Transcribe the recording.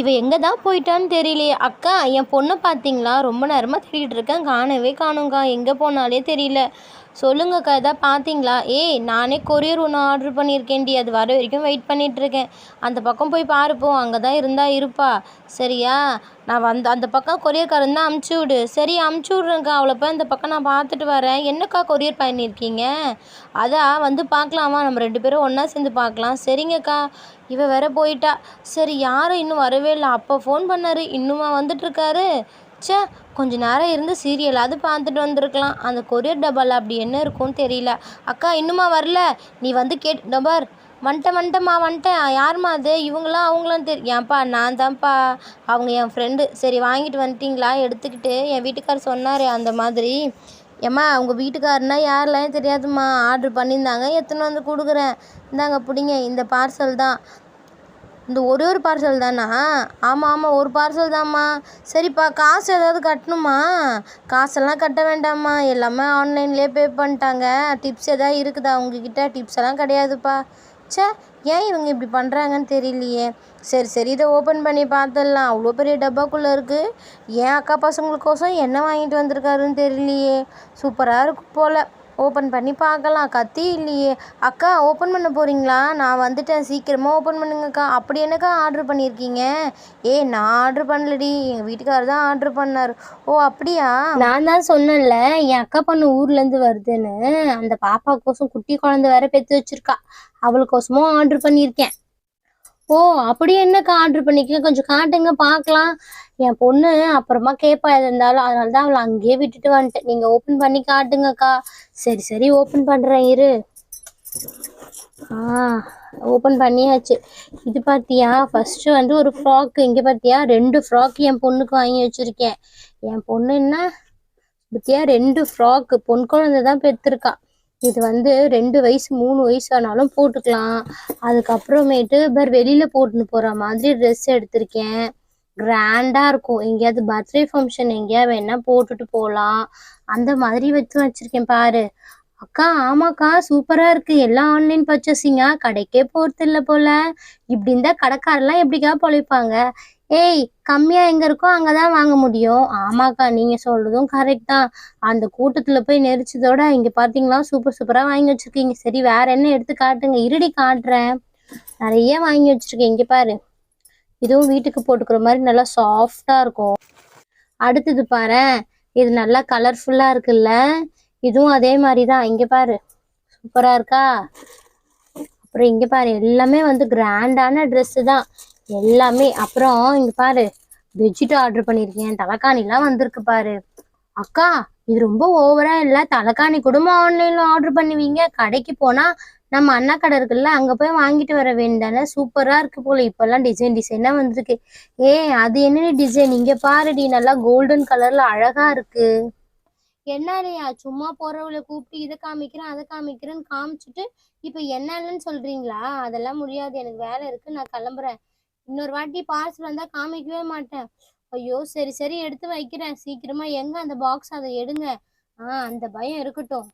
இவ எங்கே தான் போயிட்டான்னு தெரியலையே. அக்கா, என் பொண்ணை பார்த்தீங்களா? ரொம்ப நேரமாக தேடிட்டு இருக்கேன், காணவே காணுங்க்கா. எங்கே போனாலே தெரியல. சொல்லுங்கக்கா, எதாவது பார்த்தீங்களா? ஏய், நானே கொரியர் ஒன்று ஆர்டர் பண்ணியிருக்கேன்டி, அது வர வரைக்கும் வெயிட் பண்ணிகிட்ருக்கேன். அந்த பக்கம் போய் பாருப்போ, அங்கே தான் இருந்தால் இருப்பா. சரியா? நான் அந்த பக்கம் கொரியர்காரன் தான் அமுச்சு விடு. சரி, அமுச்சு விட்றேங்க்கா. அவளை போய் அந்த பக்கம் நான் பார்த்துட்டு வரேன். என்னக்கா கொரியர் பண்ணியிருக்கீங்க? அதான் வந்து பார்க்கலாமா? நம்ம 2 பேரும் ஒன்றா சேர்ந்து பார்க்கலாம். சரிங்கக்கா. இவ வேற போயிட்டா. சரி, யாரும் இன்னும் வரவே இல்லை. அப்போ ஃபோன் பண்ணாரு, இன்னுமா வந்துட்டுருக்காரு? ச்சே, கொஞ்ச நேரம் இருந்து சீரியலாவது பார்த்துட்டு வந்திருக்கலாம். அந்த கொரியர் டப்பாவில் அப்படி என்ன இருக்கும்னு தெரியல. அக்கா, இன்னுமா வரல? நீ வந்து டபார். வந்துட்டேன். யாரும்மா அது? இவங்களாம் அவங்களாம் ஏன்ப்பா, நான் தான்ப்பா. அவங்க என் ஃப்ரெண்டு. சரி, வாங்கிட்டு வந்துட்டிங்களா? எடுத்துக்கிட்டு என் வீட்டுக்கார் சொன்னார் அந்த மாதிரி. ஏம்மா, உங்கள் வீட்டுக்காரனா யாரெல்லாம் தெரியாதும்மா. ஆர்டர் பண்ணியிருந்தாங்க, எடுத்துன்னு வந்து கொடுக்குறேன். இந்தாங்க பிடிங்க, இந்த பார்சல் தான். இந்த ஒரு பார்சல் தானா? ஆமாம், ஒரு பார்சல் தான்மா. சரிப்பா, காசு ஏதாவது கட்டணுமா? காசெல்லாம் கட்ட வேண்டாம்மா, எல்லாமே ஆன்லைன்லேயே பே பண்ணிட்டாங்க. டிப்ஸ் எதாவது இருக்குதா உங்ககிட்ட? டிப்ஸ் எல்லாம் கிடையாதுப்பா. ச்சே, ஏன் இவங்க இப்படி பண்ணுறாங்கன்னு தெரியலையே. சரி, இதை ஓப்பன் பண்ணி பார்த்துடலாம். அவ்வளோ பெரிய டப்பாக்குள்ளே இருக்குது. ஏன் அக்கா பசங்களுக்கோசம் என்ன வாங்கிட்டு வந்திருக்காருன்னு தெரியலையே. சூப்பராக இருக்கும் போல். ஓப்பன் பண்ணி பார்க்கலாம். கத்தி இல்லையே. அக்கா, ஓப்பன் பண்ண போகிறீங்களா? நான் வந்துட்டேன், சீக்கிரமாக ஓப்பன் பண்ணுங்கக்கா. அப்படி என்னக்கா ஆர்டர் பண்ணியிருக்கீங்க? நான் ஆர்டர் பண்ணலடி, எங்கள் வீட்டுக்காரர் தான் ஆர்டர் பண்ணார். ஓ, அப்படியா? நான் தான் சொன்னேன்ல, என் அக்கா பொண்ணு ஊர்லேருந்து வருதுன்னு. அந்த பாப்பாக்கோசம் குட்டி குழந்தை வேற பெற்று வச்சிருக்கா. அவளுக்கோசமும் ஆர்டர் பண்ணியிருக்கேன். ஓ, அப்படி என்னக்கா ஆர்டர் பண்ணிக்க? கொஞ்சம் காட்டுங்க பார்க்கலாம். என் பொண்ணு அப்புறமா கேட்பா எது இருந்தாலும், அதனால தான் அவளை அங்கேயே விட்டுட்டு வந்துட்டேன். நீங்கள் ஓப்பன் பண்ணி காட்டுங்கக்கா. சரி, ஓப்பன் பண்ணுறேன் இரு. ஓப்பன் பண்ணியாச்சு. இது பார்த்தியா? ஃபஸ்ட்டு வந்து ஒரு ஃப்ராக்கு. இங்கே பார்த்தியா? 2 ஃப்ராக் என் பொண்ணுக்கு வாங்கி வச்சுருக்கேன். என் பொண்ணு என்ன பார்த்தியா? 2 ஃப்ராக்கு. பொன் குழந்தை தான் பெற்றிருக்கா. இது வந்து 2 வயசு 3 வயசு ஆனாலும் போட்டுக்கலாம். அதுக்கப்புறமேட்டு வெளியில் போட்டுன்னு போகிற மாதிரி ட்ரெஸ் எடுத்திருக்கேன். கிராண்டாக இருக்கும். எங்கேயாவது பர்த்டே ஃபங்க்ஷன் எங்கேயாவது வேணா போட்டுட்டு போகலாம். அந்த மாதிரி வச்சுருக்கேன் பாரு. அக்கா, ஆமாக்கா, சூப்பராக இருக்குது. எல்லாம் ஆன்லைன் பர்ச்சேசிங்கா? கடைக்கே போகிறது இல்லை போல். இப்படி இருந்தால் கடைக்காரெல்லாம் எப்படிக்கா பொழைப்பாங்க? ஏய், கம்மியாக எங்கே இருக்கோ அங்கே தான் வாங்க முடியும். ஆமாக்கா, நீங்கள் சொல்கிறதும் கரெக்ட் தான். அந்த கூட்டத்தில் போய் நெரிச்சதோட இங்கே பார்த்தீங்களா, சூப்பராக வாங்கி வச்சுருக்கீங்க. சரி, வேற என்ன எடுத்து காட்டுங்க. இருடி காட்டுறேன். நிறைய வாங்கி வச்சுருக்கேன். இங்கே பாரு. இதுவும் வீட்டுக்கு போட்டுக்கிற மாதிரி நல்லா சாஃப்டாக இருக்கும். அடுத்தது பாரு, இது நல்லா கலர்ஃபுல்லாக இருக்குல்ல. இதுவும் அதே மாதிரி தான். இங்கே பாரு, சூப்பராக இருக்கா? அப்புறம் இங்கே பாரு, எல்லாமே வந்து கிராண்டான ட்ரெஸ்ஸு தான் எல்லாமே. அப்புறம் இங்கே பாரு, பெட்ஷீட் ஆர்டர் பண்ணியிருக்கேன். தலைக்காணிலாம் வந்திருக்கு பாரு. அக்கா, இது ரொம்ப ஓவரா இல்லை? தலைக்காணி கூட ஆன்லைனில் ஆர்டர் பண்ணுவீங்க? கடைக்கு போனால் நம்ம அண்ணா கடை இருக்குல்ல, அங்கே போய் வாங்கிட்டு வர வேண்டியதானே? சூப்பராக இருக்கு போல். இப்போல்லாம் டிசைனாக வந்திருக்கு. அது என்ன டிசைன்? இங்கே பாருடி, நல்லா கோல்டன் கலரில் அழகாக இருக்கு. என்னலையா, சும்மா போறவளை கூப்பிட்டு இதை காமிக்கிறேன் அதை காமிக்கிறேன்னு காமிச்சிட்டு இப்போ என்னன்னு சொல்றீங்களா? அதெல்லாம் முடியாது, எனக்கு வேலை இருக்கு, நான் கிளம்புறேன். இன்னொரு வாட்டி பார்சல் வந்தா காமிக்கவே மாட்டேன். ஐயோ, சரி எடுத்து வைக்கிறேன். சீக்கிரமா எங்க அந்த பாக்ஸ், அதை எடுங்க. அந்த பயம் இருக்கட்டும்.